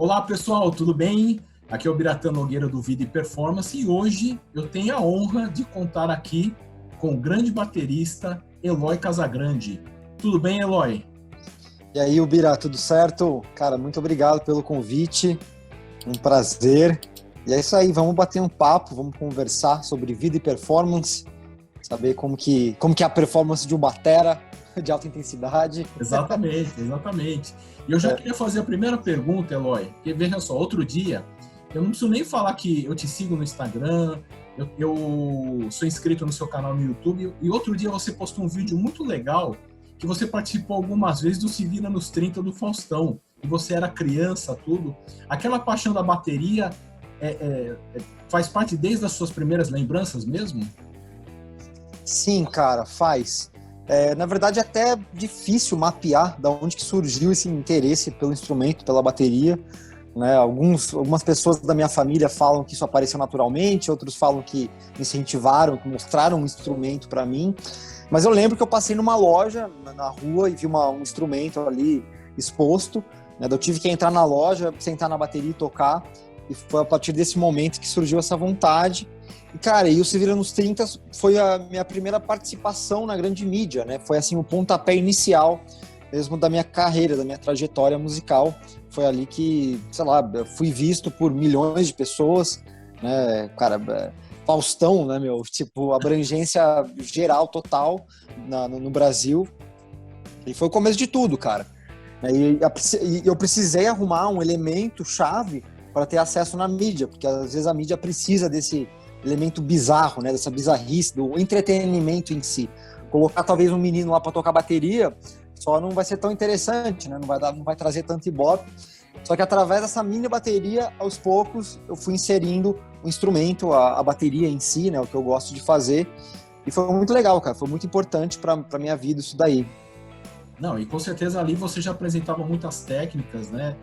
Olá pessoal, tudo bem? Aqui é o Biratã Nogueira do Vida e Performance e hoje eu tenho a honra de contar aqui com o grande baterista Eloy Casagrande. Tudo bem, Eloy? E aí, Ubira, tudo certo? Cara, muito obrigado pelo convite, um prazer. E é isso aí, vamos bater um papo, vamos conversar sobre vida e performance, saber como que é a performance de um batera de alta intensidade. Exatamente. E eu já queria fazer a primeira pergunta, Eloy, porque veja só, outro dia, eu não preciso nem falar que eu te sigo no Instagram, eu sou inscrito no seu canal no YouTube, e outro dia você postou um vídeo muito legal que você participou algumas vezes do Se Vira nos 30 do Faustão, e você era criança, tudo. Aquela paixão da bateria faz parte desde as suas primeiras lembranças mesmo? Sim, cara, faz. Na verdade, é até difícil mapear de onde que surgiu esse interesse pelo instrumento, pela bateria. Né? Algumas pessoas da minha família falam que isso apareceu naturalmente, outros falam que me incentivaram, que mostraram um instrumento para mim. Mas eu lembro que eu passei numa loja na rua e vi um instrumento ali exposto. Né? Eu tive que entrar na loja, sentar na bateria e tocar. E foi a partir desse momento que surgiu essa vontade. E, cara, o Se Vira nos 30 foi a minha primeira participação na grande mídia, né? Foi, assim, o pontapé inicial mesmo da minha carreira, da minha trajetória musical. Foi ali que, sei lá, fui visto por milhões de pessoas, né? Cara, Faustão, né, meu? Tipo, abrangência geral, total no Brasil. E foi o começo de tudo, cara. E eu precisei arrumar um elemento chave para ter acesso na mídia, porque às vezes a mídia precisa desse elemento bizarro, né, dessa bizarrice, do entretenimento em si. Colocar talvez um menino lá para tocar bateria só não vai ser tão interessante, né, não vai trazer tanto ibope. Só que através dessa mini bateria, aos poucos, eu fui inserindo o instrumento, a bateria em si, né, o que eu gosto de fazer. E foi muito legal, cara, foi muito importante para minha vida isso daí. Não, e com certeza ali você já apresentava muitas técnicas, né?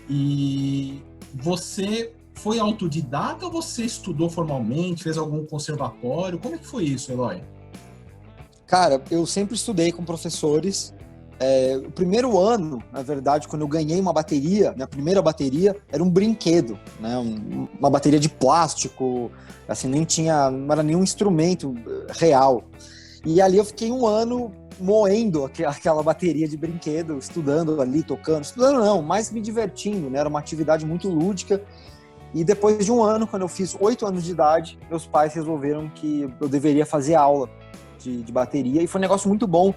E você foi autodidata ou você estudou formalmente, fez algum conservatório? Como é que foi isso, Eloy? Cara, eu sempre estudei com professores. O primeiro ano, na verdade, quando eu ganhei uma bateria, minha primeira bateria, era um brinquedo, né? Uma bateria de plástico, assim, não era nenhum instrumento real. E ali eu fiquei um ano moendo aquela bateria de brinquedo, estudando ali, tocando. Estudando não, mas me divertindo, né? Era uma atividade muito lúdica. E depois de um ano, quando eu fiz 8 anos de idade, meus pais resolveram que eu deveria fazer aula de bateria. E foi um negócio muito bom,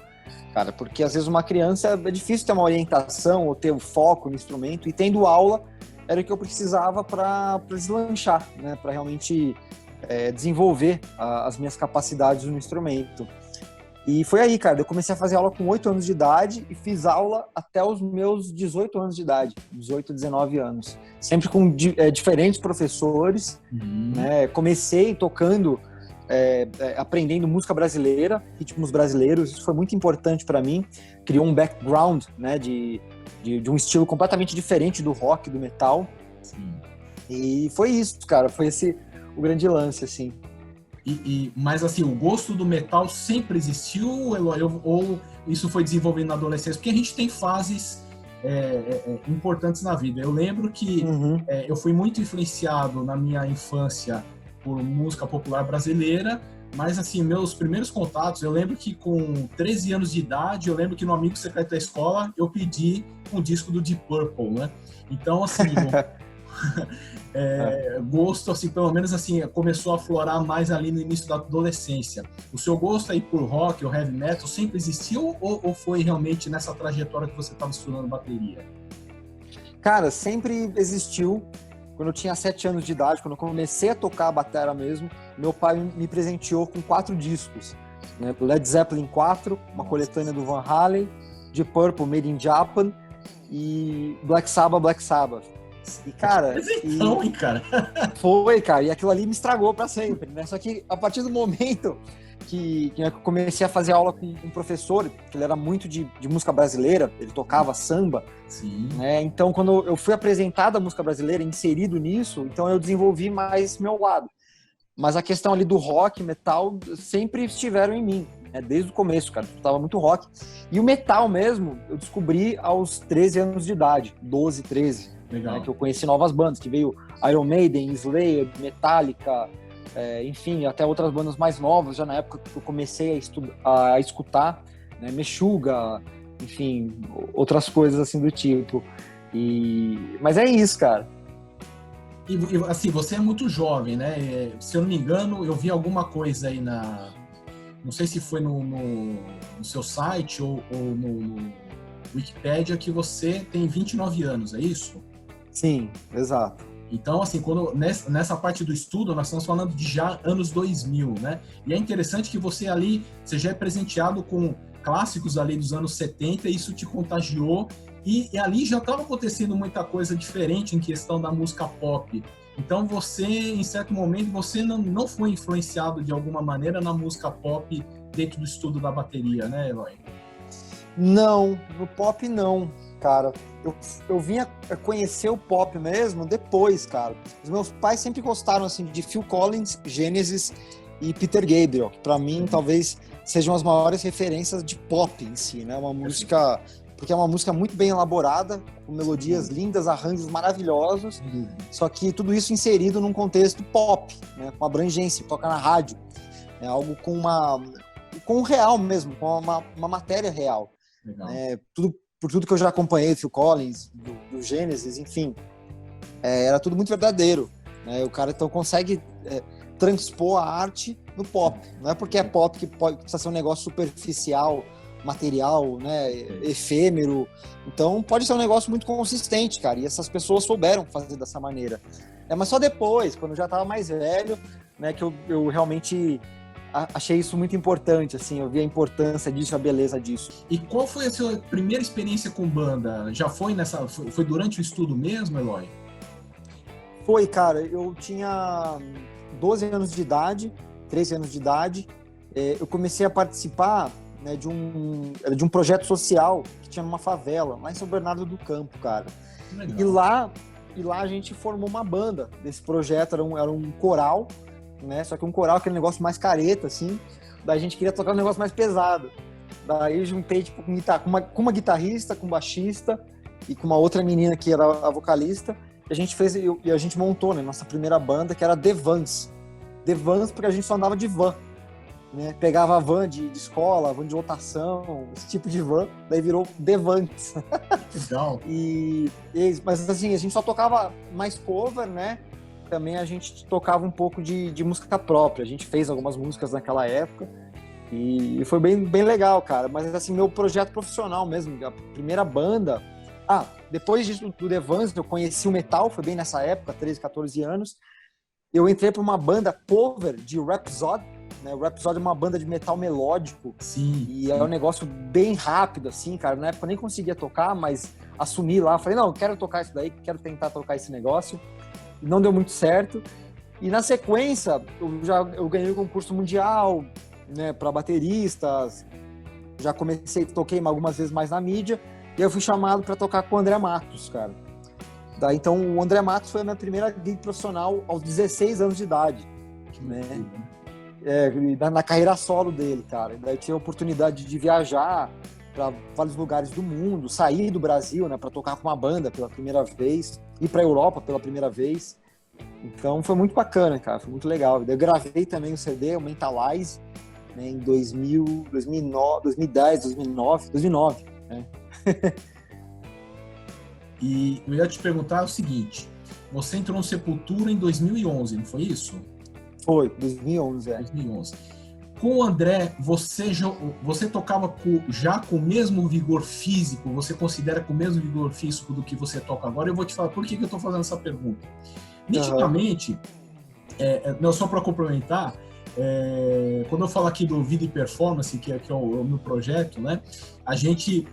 cara, porque às vezes uma criança é difícil ter uma orientação ou ter um foco no instrumento. E tendo aula era o que eu precisava para deslanchar, né? Para realmente desenvolver as minhas capacidades no instrumento. E foi aí, cara, eu comecei a fazer aula com 8 anos de idade e fiz aula até os meus 18 anos de idade, 18, 19 anos. Sempre com diferentes professores, né? Comecei tocando, aprendendo música brasileira, ritmos brasileiros, isso foi muito importante para mim. Criou um background, né, de um estilo completamente diferente do rock, do metal. Sim. E foi isso, cara, foi esse o grande lance, assim. Mas assim, o gosto do metal sempre existiu, Eloy, ou isso foi desenvolvido na adolescência? Porque a gente tem fases importantes na vida. Eu lembro que eu fui muito influenciado na minha infância por música popular brasileira, mas assim, meus primeiros contatos, eu lembro que com 13 anos de idade, eu lembro que no amigo secreto da escola, eu pedi um disco do Deep Purple, né? Então, assim... gosto, assim, pelo menos assim, começou a aflorar mais ali no início da adolescência. O seu gosto aí por rock ou heavy metal sempre existiu ou foi realmente nessa trajetória que você estava estudando bateria? Cara, sempre existiu. Quando eu tinha 7 anos de idade, quando eu comecei a tocar a bateria mesmo, meu pai me presenteou com 4 discos, né? Led Zeppelin 4, uma coletânea do Van Halen, Deep Purple, Made in Japan e Black Sabbath. E, cara, cara. Foi, cara, e aquilo ali me estragou pra sempre, né? Só que a partir do momento que eu comecei a fazer aula com um professor, que ele era muito de música brasileira, ele tocava samba, sim, né? Então, quando eu fui apresentado a música brasileira, inserido nisso, então eu desenvolvi mais esse meu lado. Mas a questão ali do rock, metal, sempre estiveram em mim, né? Desde o começo, cara, eu tava muito rock. E o metal mesmo, eu descobri aos 13 anos de idade, 12, 13. Legal. Né, que eu conheci novas bandas, que veio Iron Maiden, Slayer, Metallica, enfim, até outras bandas mais novas, já na época que eu comecei a escutar, né, Meshuggah, enfim, outras coisas assim do tipo. Mas é isso, cara. E assim, você é muito jovem, né? Se eu não me engano, eu vi alguma coisa aí não sei se foi no seu site ou no Wikipédia, que você tem 29 anos, é isso? Sim, exato. Então, assim, nessa parte do estudo, nós estamos falando de já anos 2000, né? E é interessante que você já é presenteado com clássicos ali dos anos 70, e isso te contagiou, e ali já estava acontecendo muita coisa diferente em questão da música pop. Então, você, em certo momento, você não foi influenciado de alguma maneira na música pop dentro do estudo da bateria, né, Eloy? Não, no pop não, cara. Eu vim a conhecer o pop mesmo depois, cara. Os meus pais sempre gostaram, assim, de Phil Collins, Genesis e Peter Gabriel, que pra mim talvez sejam as maiores referências de pop em si, né? Uma música... Porque é uma música muito bem elaborada, com melodias lindas, arranjos maravilhosos, só que tudo isso inserido num contexto pop, né? Com abrangência, toca na rádio. É algo com o real mesmo, com uma matéria real. Por tudo que eu já acompanhei, Phil Collins, do Genesis, enfim, era tudo muito verdadeiro, né? O cara então consegue transpor a arte no pop. Não é porque é pop que precisa ser um negócio superficial, material, né, efêmero. Então pode ser um negócio muito consistente, cara, e essas pessoas souberam fazer dessa maneira. Mas só depois, quando eu já estava mais velho, né, que eu realmente achei isso muito importante, assim, eu vi a importância disso, a beleza disso. E qual foi a sua primeira experiência com banda? Já foi foi durante o estudo mesmo, Eloy? Foi, cara, eu tinha 12 anos de idade, 13 anos de idade, eu comecei a participar, né, de um projeto social que tinha numa favela, lá em São Bernardo do Campo, cara. E lá a gente formou uma banda desse projeto, era um coral, né? Só que um coral, aquele negócio mais careta, assim. Daí a gente queria tocar um negócio mais pesado. Daí eu juntei, tipo, com uma guitarrista, com um baixista e com uma outra menina que era a vocalista. E a gente montou, né, nossa primeira banda, que era The Vans. The Vans porque a gente só andava de van, né? Pegava a van de escola, van de lotação, esse tipo de van. Daí virou The Vans. Legal. Mas assim, a gente só tocava mais cover, né? Também a gente tocava um pouco de música própria. A gente fez algumas músicas naquela época e foi bem legal, cara. Mas assim, meu projeto profissional mesmo, a primeira banda... depois disso, do The Vans, eu conheci o metal, foi bem nessa época, 13, 14 anos. Eu entrei para uma banda cover de Rhapsody, né? O Rhapsody é uma banda de metal melódico. Sim. E é um negócio bem rápido, assim, cara. Na época eu nem conseguia tocar, mas assumi lá. Falei, não, eu quero tocar isso daí, quero tentar tocar esse negócio. Não deu muito certo. E na sequência, eu ganhei o concurso mundial, né, para bateristas. Já toquei algumas vezes mais na mídia. E eu fui chamado para tocar com o André Matos, cara. Daí, então, o André Matos foi a minha primeira gig profissional aos 16 anos de idade, né? Na carreira solo dele, cara. Daí tive a oportunidade de viajar para vários lugares do mundo, sair do Brasil, né, para tocar com uma banda pela primeira vez, ir para a Europa pela primeira vez. Então foi muito bacana, cara, foi muito legal. Eu gravei também o CD, o Mentalize, né, em 2010, 2009, né? E eu ia te perguntar o seguinte, você entrou no Sepultura em 2011, não foi isso? Foi, 2011, 2011. Com o André, você tocava já com o mesmo vigor físico? Você considera com o mesmo vigor físico do que você toca agora? Eu vou te falar por que eu estou fazendo essa pergunta. Nitidamente, não só para complementar, quando eu falo aqui do Vida e Performance, que é o meu projeto, né? A gente,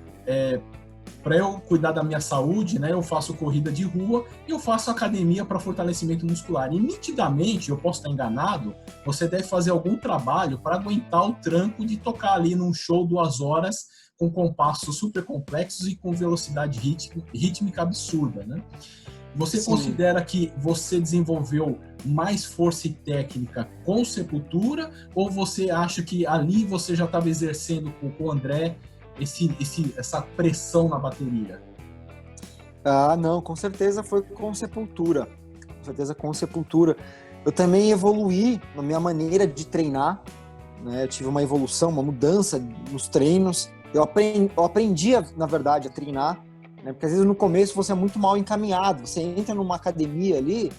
para eu cuidar da minha saúde, né? Eu faço corrida de rua e eu faço academia para fortalecimento muscular. E nitidamente, eu posso estar enganado, você deve fazer algum trabalho para aguentar o tranco de tocar ali num show 2 horas com compassos super complexos e com velocidade rítmica absurda, né? Você Sim. considera que você desenvolveu mais força e técnica com Sepultura, ou você acha que ali você já estava exercendo com o André essa pressão na bateria? Ah, não, com certeza foi com Sepultura. Com certeza com Sepultura. Eu também evoluí na minha maneira de treinar, né? Eu tive uma evolução, uma mudança nos treinos. Eu aprendi, na verdade, a treinar, né? Porque às vezes no começo você é muito mal encaminhado. Você entra numa academia ali,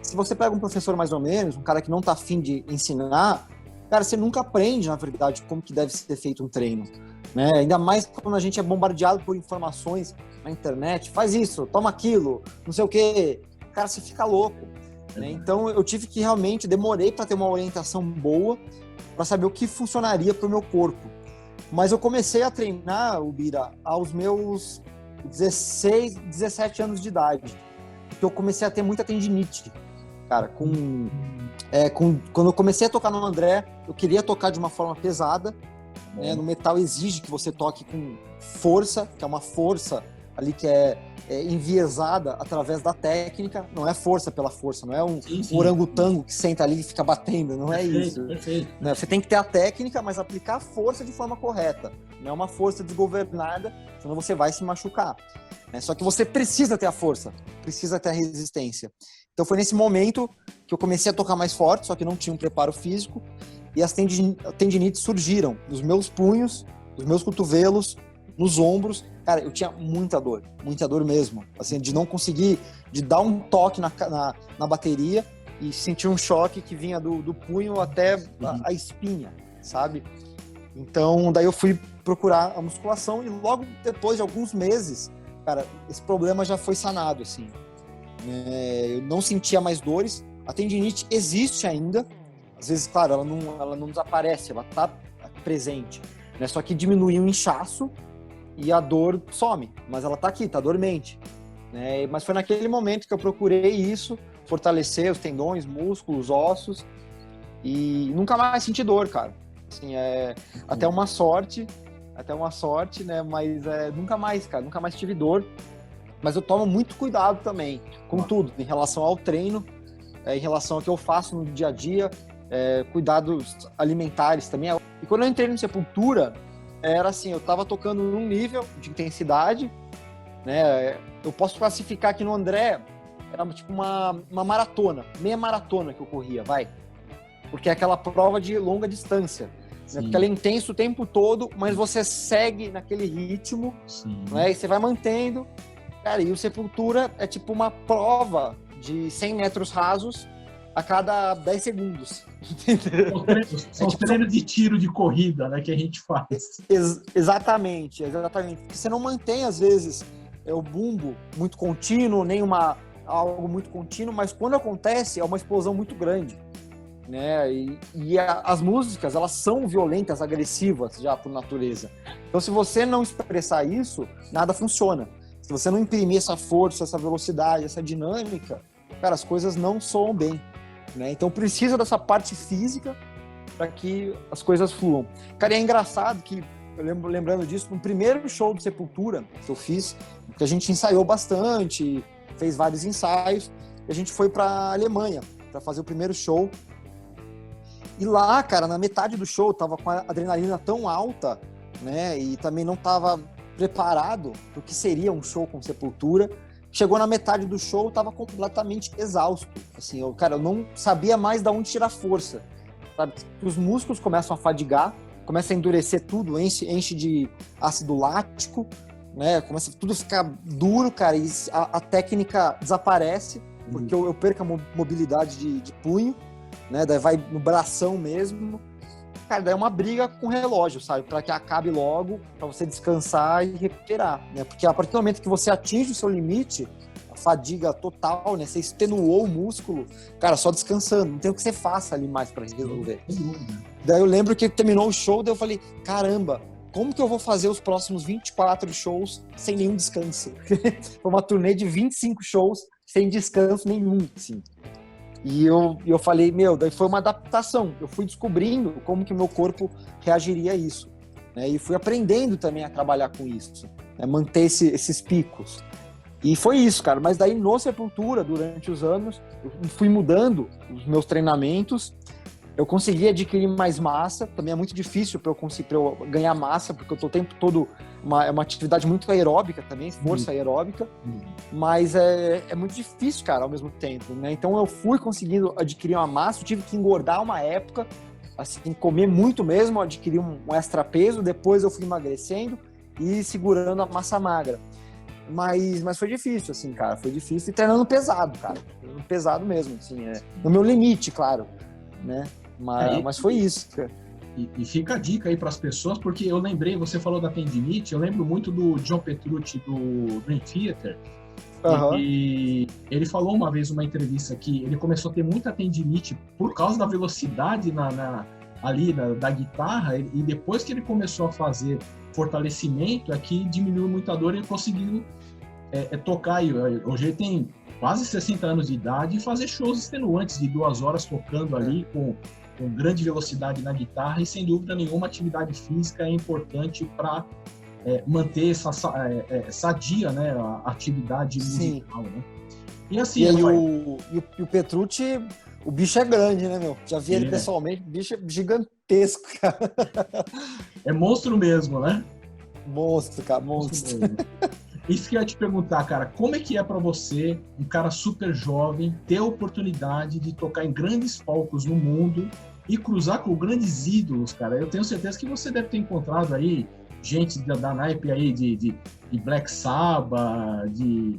se você pega um professor mais ou menos, um cara que não tá afim de ensinar, cara, você nunca aprende, na verdade, como que deve ser feito um treino, né? Ainda mais quando a gente é bombardeado por informações na internet, faz isso, toma aquilo, não sei o quê. Cara, você fica louco, né? Então eu tive que realmente, demorei para ter uma orientação boa, para saber o que funcionaria para o meu corpo. Mas eu comecei a treinar, Ubira, aos meus 16, 17 anos de idade, porque eu comecei a ter muita tendinite. Cara, quando eu comecei a tocar no André, eu queria tocar de uma forma pesada, né? No metal exige que você toque com força, que é uma força ali que é enviesada através da técnica, não é força pela força, não é um orangotango que senta ali e fica batendo, não é isso. Perfeito. Né? Você tem que ter a técnica, mas aplicar a força de forma correta, não é uma força desgovernada, senão você vai se machucar. Né? Só que você precisa ter a força, precisa ter a resistência. Então foi nesse momento que eu comecei a tocar mais forte, só que não tinha um preparo físico, e as tendinites surgiram nos meus punhos, nos meus cotovelos, nos ombros. Cara, eu tinha muita dor mesmo, assim, de não conseguir, de dar um toque na bateria e sentir um choque que vinha do punho até a espinha, sabe? Então, daí eu fui procurar a musculação e logo depois de alguns meses, cara, esse problema já foi sanado, assim. Eu não sentia mais dores. A tendinite existe ainda, às vezes, claro, ela não desaparece, ela tá presente, né? Só que diminui o inchaço e a dor some, mas ela tá aqui, tá dormente, né? Mas foi naquele momento que eu procurei isso, fortalecer os tendões, músculos, ossos, e nunca mais senti dor, cara. Assim, até uma sorte, né? Mas nunca mais, cara, nunca mais tive dor. Mas eu tomo muito cuidado também com tudo, em relação ao treino, em relação ao que eu faço no dia a dia, cuidados alimentares também. E quando eu entrei no Sepultura, era assim, eu tava tocando num nível de intensidade, né? Eu posso classificar aqui no André, era tipo uma maratona, meia maratona que eu corria, vai. Porque é aquela prova de longa distância, né? Porque ela é intensa o tempo todo, mas você segue naquele ritmo, né? E você vai mantendo. Cara, e o Sepultura é tipo uma prova de 100 metros rasos a cada 10 segundos. Entendeu? São os treinos de tiro de corrida, né, que a gente faz. Exatamente. Porque você não mantém, às vezes, o bumbo muito contínuo, nem algo muito contínuo, mas quando acontece, é uma explosão muito grande. Né? E as músicas, elas são violentas, agressivas já por natureza. Então, se você não expressar isso, nada funciona. Se você não imprimir essa força, essa velocidade, essa dinâmica, cara, as coisas não soam bem, né? Então precisa dessa parte física para que as coisas fluam. Cara, e é engraçado que, lembrando disso, no primeiro show do Sepultura que eu fiz, que a gente ensaiou bastante, fez vários ensaios, e a gente foi para a Alemanha para fazer o primeiro show. E lá, cara, na metade do show, tava com a adrenalina tão alta, né? E também não tava preparado para o que seria um show com Sepultura. Chegou na metade do show, tava completamente exausto. Assim, eu não sabia mais de onde tirar força. Sabe? Os músculos começam a fadigar, começa a endurecer tudo, enche de ácido lático, né? Começa tudo a ficar duro, cara, e a técnica desaparece, porque eu perco a mobilidade de punho, né? Daí vai no bração mesmo. Cara, daí é uma briga com o relógio, sabe? Para que acabe logo, para você descansar e recuperar, né? Porque a partir do momento que você atinge o seu limite, a fadiga total, né? Você extenuou o músculo, cara, só descansando. Não tem o que você faça ali mais para resolver. Daí eu lembro que terminou o show, daí eu falei, caramba, como que eu vou fazer os próximos 24 shows sem nenhum descanso? Foi uma turnê de 25 shows sem descanso nenhum, assim. E eu falei, daí foi uma adaptação. Eu fui descobrindo como que o meu corpo reagiria a isso, né? E fui aprendendo também a trabalhar com isso, né? Manter esses picos. E foi isso, cara. Mas daí no Sepultura, durante os anos, eu fui mudando os meus treinamentos. Eu consegui adquirir mais massa. Também é muito difícil para eu ganhar massa, porque eu tô o tempo todo é uma atividade muito aeróbica também, força aeróbica, mas é muito difícil, cara, ao mesmo tempo, né? Então eu fui conseguindo adquirir uma massa, eu tive que engordar uma época, assim, comer muito mesmo, adquirir um extra peso, depois eu fui emagrecendo e segurando a massa magra. Mas foi difícil, assim, cara, foi difícil, e treinando pesado, cara, treinando pesado mesmo, assim, no meu limite, claro, né? Mas foi isso, cara. E fica a dica aí para as pessoas, porque eu lembrei, você falou da tendinite, eu lembro muito do John Petrucci do Dream Theater, e ele falou uma vez numa entrevista que ele começou a ter muita tendinite por causa da velocidade ali da guitarra, e depois que ele começou a fazer fortalecimento, é que diminuiu muito a dor e ele conseguiu tocar. Hoje ele tem quase 60 anos de idade e fazer shows extenuantes de 2 horas tocando ali com grande velocidade na guitarra, e sem dúvida nenhuma atividade física é importante para manter essa sadia, né, a atividade musical, né? E assim, e aí o Petrucci, o bicho é grande, né, meu? Já vi ele pessoalmente, o bicho é gigantesco, cara. É monstro mesmo, né? Monstro, cara, monstro. Isso que eu ia te perguntar, cara, como é que é para você, um cara super jovem, ter a oportunidade de tocar em grandes palcos no mundo e cruzar com grandes ídolos, cara? Eu tenho certeza que você deve ter encontrado aí gente da naipe aí de Black Sabbath,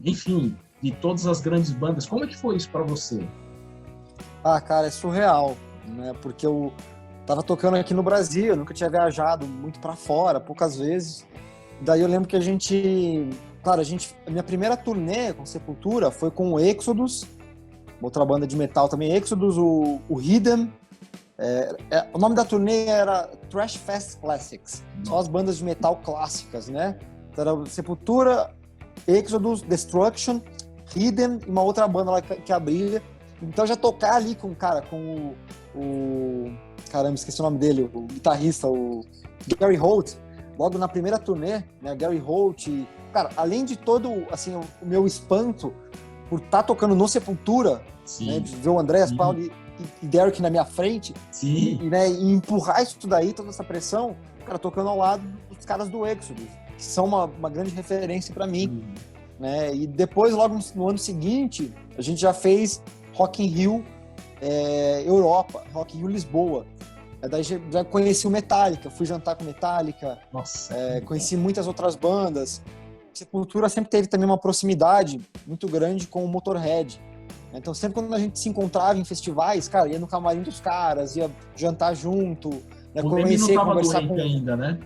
enfim, de todas as grandes bandas. Como é que foi isso para você? Ah, cara, é surreal, né? Porque eu tava tocando aqui no Brasil, eu nunca tinha viajado muito para fora, poucas vezes. Daí eu lembro que a minha primeira turnê com Sepultura foi com o Exodus, outra banda de metal também, Exodus, o Hidden. O nome da turnê era Thrash Fest Classics, só as bandas de metal clássicas, né? Então era Sepultura, Exodus, Destruction, Hidden e uma outra banda lá que abria. Então já tocar ali com o caramba, esqueci o nome dele, o guitarrista, o Gary Holt, logo na primeira turnê, né, Gary Holt, cara, além de todo, assim, o meu espanto por estar tocando no Sepultura, né, de ver o Andreas, Paulo e Derek na minha frente, né, e empurrar isso daí, toda essa pressão, cara, tocando ao lado dos caras do Exodus, que são uma grande referência para mim, né, e depois, logo no ano seguinte, a gente já fez Rock in Rio Europa, Rock in Rio Lisboa. Daí já conheci o Metallica, fui jantar com Metallica, conheci muitas outras bandas. Sepultura sempre teve também uma proximidade muito grande com o Motorhead. Então sempre quando a gente se encontrava em festivais, cara, ia no camarim dos caras, ia jantar junto, né, o Leme não tava doente ainda, né?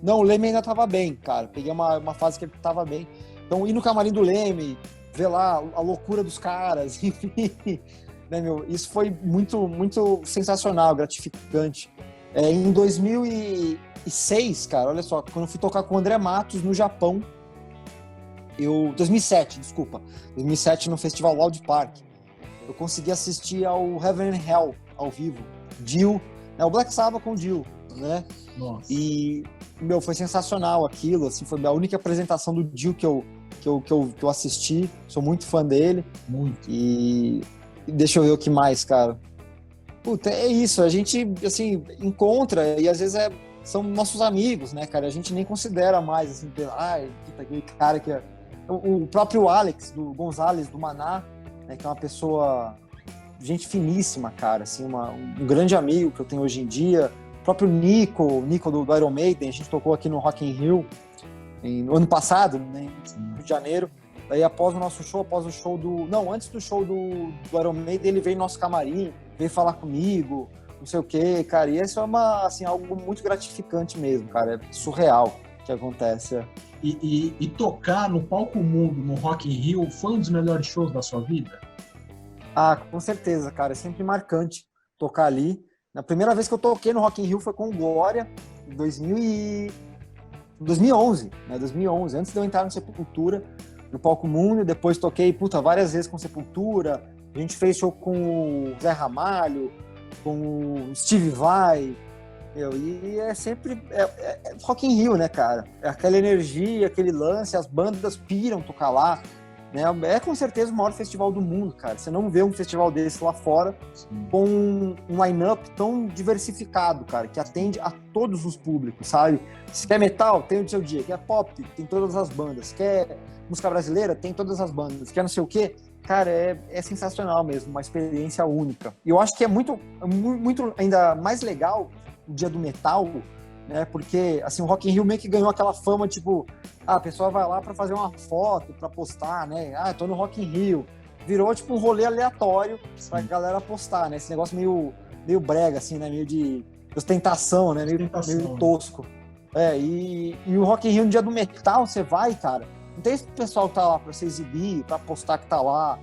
Não, o Leme ainda tava bem, cara. Peguei uma fase que ele tava bem. Então ir no camarim do Leme, ver lá a loucura dos caras, enfim... Né, meu? Isso foi muito, muito sensacional, gratificante. Em 2006, cara, olha só, quando eu fui tocar com o André Matos no Japão, 2007, no Festival Loud Park, eu consegui assistir ao Heaven and Hell ao vivo, Dio, o Black Sabbath com Dio, né? Nossa. E, meu, foi sensacional aquilo, assim, foi a única apresentação do Dio que eu assisti, sou muito fã dele. Muito. E deixa eu ver o que mais, cara. Puta, é isso, a gente, assim, encontra e às vezes são nossos amigos, né, cara? A gente nem considera mais, assim, aquele cara que é... O próprio Alex, do Gonzalez, do Maná, né, que é uma pessoa, gente finíssima, cara, assim, um grande amigo que eu tenho hoje em dia. O próprio Nico do Iron Maiden, a gente tocou aqui no Rock in Rio no ano passado, né, em Rio de Janeiro. Daí após o show antes do show do Iron Maiden, ele veio no nosso camarim, veio falar comigo, não sei o quê, cara, e isso é algo muito gratificante mesmo, cara, é surreal que acontece. E tocar no palco mundo, no Rock in Rio, foi um dos melhores shows da sua vida? Ah, com certeza, cara, é sempre marcante tocar ali. Na primeira vez que eu toquei no Rock in Rio foi com o Glória, em 2011, né, 2011, antes de eu entrar no Sepultura, no palco mundo. Depois toquei, várias vezes com Sepultura, a gente fez show com o Zé Ramalho, com o Steve Vai, e é sempre Rock in Rio, né, cara? É aquela energia, aquele lance, as bandas piram tocar lá, né? É com certeza o maior festival do mundo, cara. Você não vê um festival desse lá fora Sim. com um line-up tão diversificado, cara, que atende a todos os públicos, sabe? Se quer metal, tem o seu dia. Quer pop, tem todas as bandas. Quer música brasileira, tem todas as bandas. Quer não sei o quê. Cara, é sensacional mesmo, uma experiência única. E eu acho que é muito ainda mais legal o dia do metal, né? Porque, assim, o Rock in Rio meio que ganhou aquela fama, tipo, a pessoa vai lá pra fazer uma foto, pra postar, né? Eu tô no Rock in Rio. Virou, tipo, um rolê aleatório pra galera postar, né? Esse negócio meio brega, assim, né? Meio de ostentação, né? Meio tosco. E o Rock in Rio no dia do metal, você vai, cara, não tem esse pessoal que tá lá pra se exibir, pra postar que tá lá.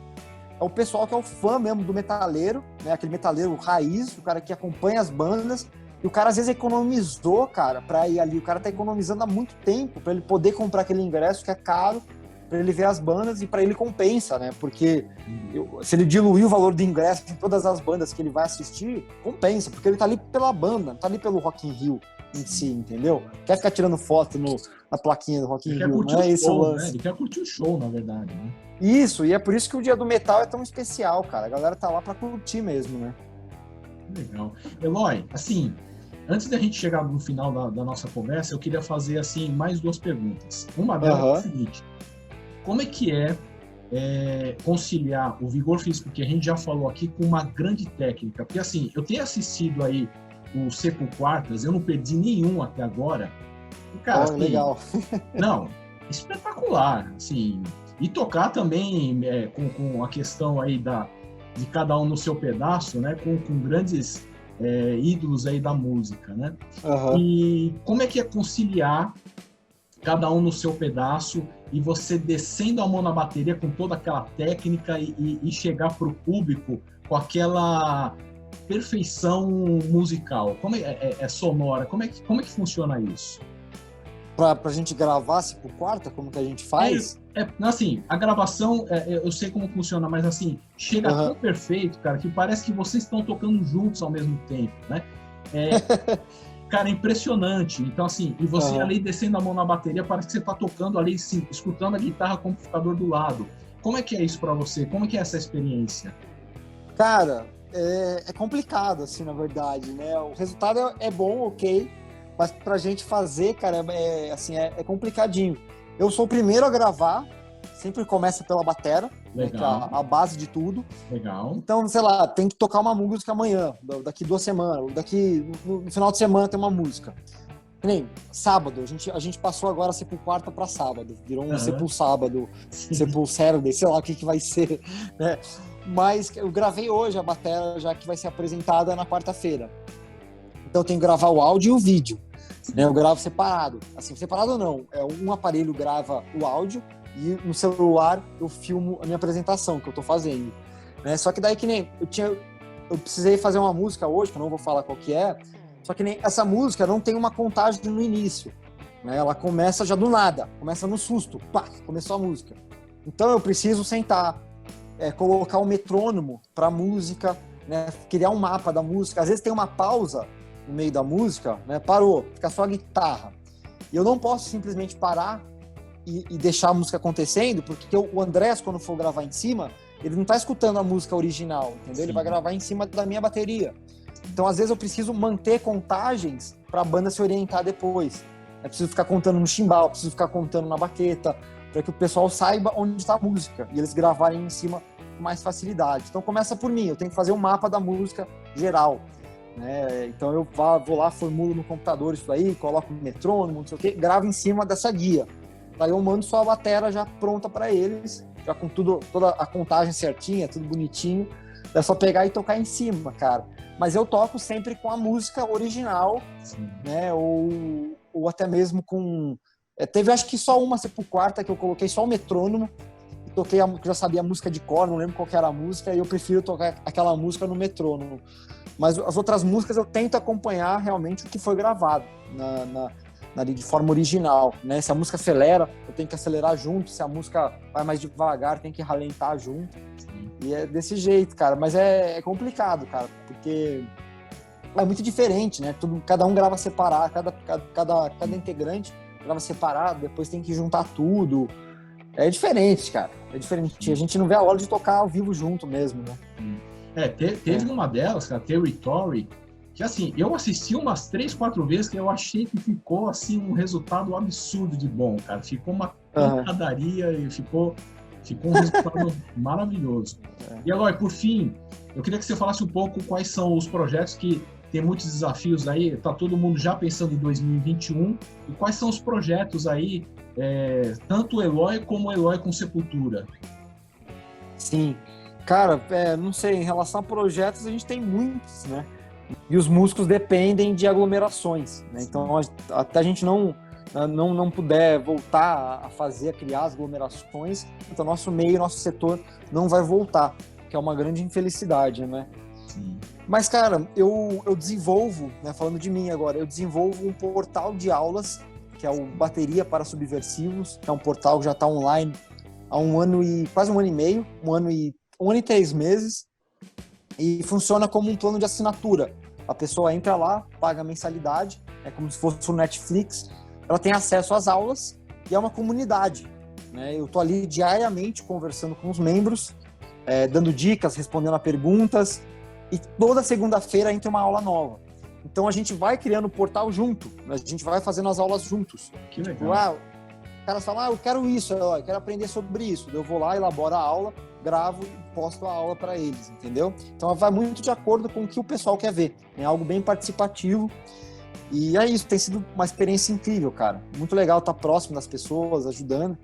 É o pessoal que é o fã mesmo do metaleiro, né? Aquele metaleiro raiz, o cara que acompanha as bandas. E o cara às vezes economizou, cara, pra ir ali. O cara tá economizando há muito tempo pra ele poder comprar aquele ingresso que é caro, pra ele ver as bandas e pra ele compensa, né? Porque se ele diluir o valor do ingresso em todas as bandas que ele vai assistir, compensa, porque ele tá ali pela banda, não tá ali pelo Rock in Rio em si, entendeu? Quer ficar tirando foto na plaquinha do Rock in Rio, não é esse o lance. Né? Ele quer curtir o show, na verdade, né? Isso, e é por isso que o dia do metal é tão especial, cara. A galera tá lá pra curtir mesmo, né? Legal. Eloy, assim, antes da gente chegar no final da nossa conversa, eu queria fazer, assim, mais 2 perguntas. Uma delas é a seguinte: como é que conciliar o vigor físico que a gente já falou aqui com uma grande técnica? Porque, assim, eu tenho assistido aí o Sepul Quartas, eu não perdi nenhum até agora. E, cara, assim, legal. Não, espetacular, assim. E tocar também com a questão aí de cada um no seu pedaço, né? Com grandes ídolos aí da música, né? E como é que é conciliar cada um no seu pedaço e você descendo a mão na bateria com toda aquela técnica e chegar para o público com aquela perfeição musical? Como é sonora? Como é que funciona isso? Pra gente gravar por quarta, como que a gente faz? Assim, a gravação, eu sei como funciona, mas assim, chega tão perfeito, cara, que parece que vocês estão tocando juntos ao mesmo tempo, né? Cara, é impressionante. Então, assim, e você ali descendo a mão na bateria, parece que você tá tocando ali, assim, escutando a guitarra com o amplificador do lado. Como é que é isso pra você? Como é que é essa experiência? Cara, é complicado, assim, na verdade, né? O resultado é bom, ok, mas pra gente fazer, cara, é complicadinho. Eu sou o primeiro a gravar, sempre começa pela batera, né, que é a base de tudo. Legal. Então, sei lá, tem que tocar uma música amanhã, daqui 2 semanas, no final de semana tem uma música. Nem sábado, a gente passou agora a Sepul quarta para sábado, virou um Sepul sábado, Sepul Saturday, sei lá o que vai ser, né? Mas eu gravei hoje a bateria já que vai ser apresentada na quarta-feira. Então eu tenho que gravar o áudio e o vídeo, né? Eu gravo separado. Assim, separado não, um aparelho grava o áudio e no celular eu filmo a minha apresentação que eu tô fazendo, né? Só que daí que nem eu precisei fazer uma música hoje, que eu não vou falar qual que é, só que nem essa música não tem uma contagem no início, né? Ela começa já do nada, começa no susto, pá, começou a música. Então eu preciso sentar, colocar um metrônomo para a música, né? Criar um mapa da música. Às vezes tem uma pausa no meio da música, né? Parou, fica só a guitarra. E eu não posso simplesmente parar e deixar a música acontecendo, porque o Andrés, quando for gravar em cima, ele não tá escutando a música original, entendeu? Sim. Ele vai gravar em cima da minha bateria. Então, às vezes, eu preciso manter contagens para a banda se orientar depois. Eu preciso ficar contando no chimbal, preciso ficar contando na baqueta, para que o pessoal saiba onde está a música e eles gravarem em cima com mais facilidade. Então, começa por mim, eu tenho que fazer um mapa da música geral, né? Então, eu vou lá, formulo no computador isso aí, coloco no metrônomo, não sei o quê, gravo em cima dessa guia. Daí eu mando só a bateria já pronta para eles, já com toda a contagem certinha, tudo bonitinho. É só pegar e tocar em cima, cara. Mas eu toco sempre com a música original, sim, né? Ou até mesmo com... teve acho que só uma Sepul quarta que eu coloquei só o metrônomo, toquei que já sabia a música de cor, não lembro qual que era a música, e eu prefiro tocar aquela música no metrônomo. Mas as outras músicas eu tento acompanhar realmente o que foi gravado de forma original, né? Se a música acelera, eu tenho que acelerar junto, se a música vai mais devagar, tem que ralentar junto. Sim. E é desse jeito, cara. Mas é complicado, cara, porque é muito diferente, né? Cada um grava separado, cada integrante grava separado, depois tem que juntar tudo. é diferente, cara. É diferente. A gente não vê a hora de tocar ao vivo junto mesmo, né? Teve uma delas, cara, Territory, que assim, eu assisti umas 3, 4 vezes que eu achei que ficou assim um resultado absurdo de bom, cara. Ficou uma pancadaria e ficou um resultado maravilhoso. E Eloy, por fim, eu queria que você falasse um pouco quais são os projetos que tem muitos desafios aí, tá todo mundo já pensando em 2021, e quais são os projetos aí, tanto o Eloy como o Eloy com Sepultura? Sim. Cara, não sei, em relação a projetos, a gente tem muitos, né? E os músicos dependem de aglomerações, né? Então, até a gente não puder voltar a criar as aglomerações, então nosso meio, nosso setor não vai voltar, que é uma grande infelicidade, né? Sim. Mas, cara, eu desenvolvo, né, falando de mim agora, eu desenvolvo um portal de aulas, que é o Bateria para Subversivos, que é um portal que já está online há quase um ano e meio, um ano e 3 meses, e funciona como um plano de assinatura. A pessoa entra lá, paga a mensalidade, é como se fosse o Netflix, ela tem acesso às aulas e é uma comunidade, né? Eu tô ali diariamente conversando com os membros, dando dicas, respondendo a perguntas, e toda segunda-feira entra uma aula nova. Então a gente vai criando o portal junto, né? A gente vai fazendo as aulas juntos. Que legal. Os caras falam, eu quero isso, eu quero aprender sobre isso. Eu vou lá, elaboro a aula, gravo e posto a aula para eles, entendeu? Então vai muito de acordo com o que o pessoal quer ver. É algo bem participativo. E é isso, tem sido uma experiência incrível, cara. Muito legal estar próximo das pessoas, ajudando,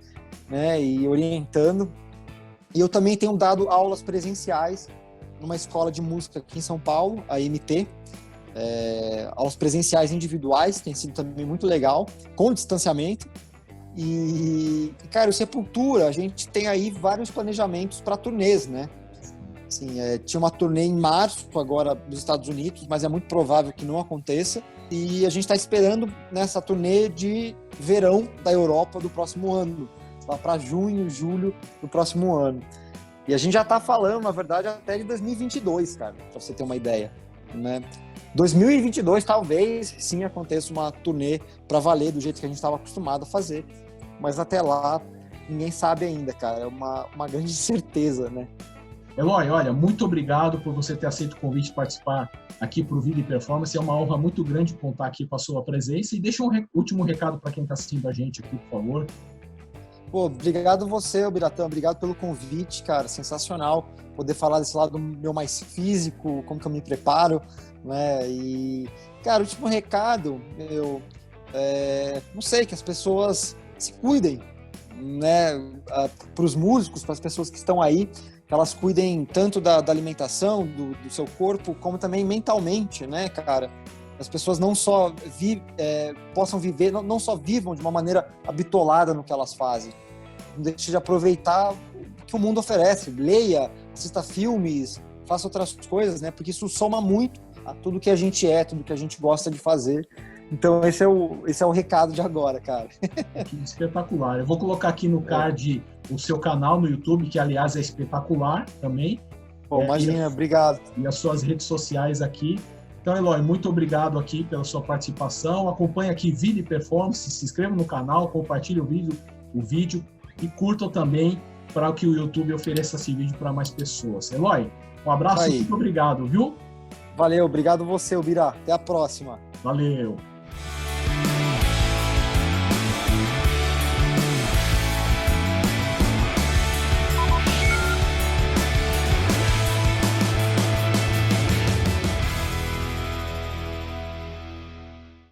né, e orientando. E eu também tenho dado aulas presenciais numa escola de música aqui em São Paulo, a MT. Aulas presenciais individuais, tem sido também muito legal, com distanciamento. E, cara, o Sepultura, a gente tem aí vários planejamentos para turnês, né? Assim, tinha uma turnê em março, agora nos Estados Unidos, mas é muito provável que não aconteça. E a gente está esperando nessa turnê de verão da Europa do próximo ano, lá para junho, julho do próximo ano. E a gente já está falando, na verdade, até de 2022, cara, para você ter uma ideia, né? 2022 talvez sim aconteça uma turnê para valer do jeito que a gente estava acostumado a fazer, mas até lá ninguém sabe ainda, cara. É uma grande certeza, né? Eloy, olha, muito obrigado por você ter aceito o convite de participar aqui para o Vida e Performance. É uma honra muito grande contar aqui com a sua presença. E deixa um último recado para quem está assistindo a gente aqui, por favor. Pô, obrigado você, Biratã. Obrigado pelo convite, cara. Sensacional poder falar desse lado meu mais físico, como que eu me preparo, né? E, cara, o último recado, não sei, que as pessoas se cuidem, né? Para os músicos, para as pessoas que estão aí, que elas cuidem tanto da alimentação, do seu corpo, como também mentalmente, né, cara? As pessoas não só possam viver, não só vivam de uma maneira habitolada no que elas fazem. Não deixe de aproveitar o que o mundo oferece. Leia, assista filmes, faça outras coisas, né? Porque isso soma muito a tudo que a gente tudo que a gente gosta de fazer. Então esse é o recado de agora, cara. Que espetacular. Eu vou colocar aqui no card o seu canal no YouTube, que aliás é espetacular também. Pô, imagina, obrigado. E as suas redes sociais aqui. Então, Eloy, muito obrigado aqui pela sua participação. Acompanhe aqui Vida e Performance, se inscreva no canal, compartilhe o vídeo e curtam também para que o YouTube ofereça esse vídeo para mais pessoas. Eloy, um abraço e muito obrigado, viu? Valeu, obrigado você, Ubirá. Até a próxima. Valeu.